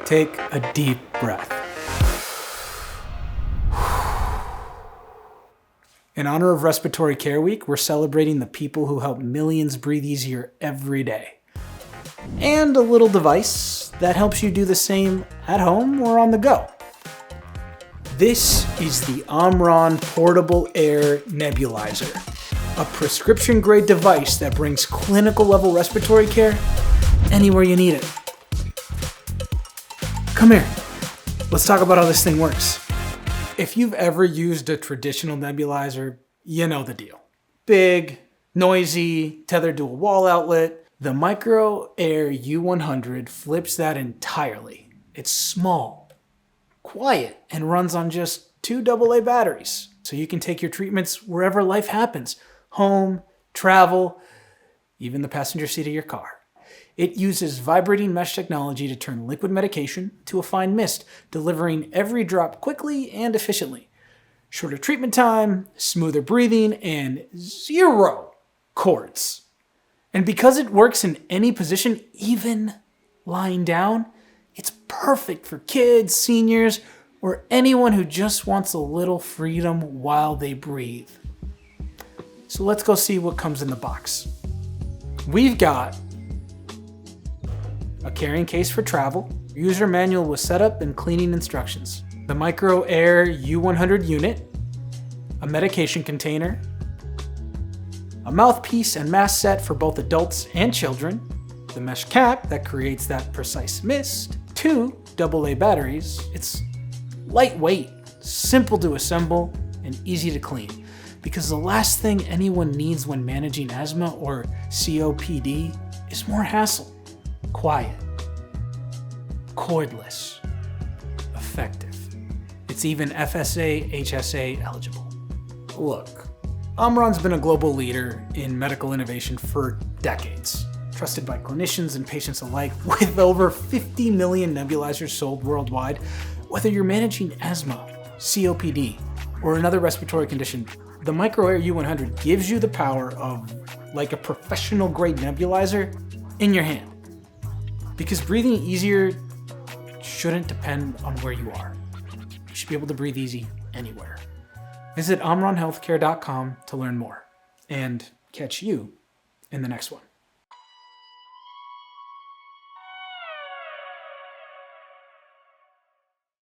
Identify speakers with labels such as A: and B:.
A: Take a deep breath. In honor of Respiratory Care Week, we're celebrating the people who help millions breathe easier every day. And a little device that helps you do the same at home or on the go. This is the Omron Portable Air Nebulizer, a prescription-grade device that brings clinical-level respiratory care anywhere you need it. Come here. Let's talk about how this thing works. If you've ever used a traditional nebulizer, you know the deal. Big, noisy, tethered to a wall outlet. The MicroAir U100 flips that entirely. It's small, quiet, and runs on just 2 AA batteries, so you can take your treatments wherever life happens. Home, travel, even the passenger seat of your car. It uses vibrating mesh technology to turn liquid medication to a fine mist, delivering every drop quickly and efficiently. Shorter treatment time, smoother breathing, and 0 cords. And because it works in any position, even lying down, it's perfect for kids, seniors, or anyone who just wants a little freedom while they breathe. So let's go see what comes in the box. We've got a carrying case for travel, user manual with setup and cleaning instructions, the MicroAir U100 unit, a medication container, a mouthpiece and mask set for both adults and children, the mesh cap that creates that precise mist, 2 AA batteries. It's lightweight, simple to assemble, and easy to clean. Because the last thing anyone needs when managing asthma or COPD is more hassle. Quiet, cordless, effective. It's even FSA, HSA eligible. Look, Omron's been a global leader in medical innovation for decades, trusted by clinicians and patients alike, with over 50 million nebulizers sold worldwide. Whether you're managing asthma, COPD, or another respiratory condition, the MicroAir U100 gives you the power of like a professional-grade nebulizer in your hand. Because breathing easier shouldn't depend on where you are. You should be able to breathe easy anywhere. Visit omronhealthcare.com to learn more and catch you in the next one.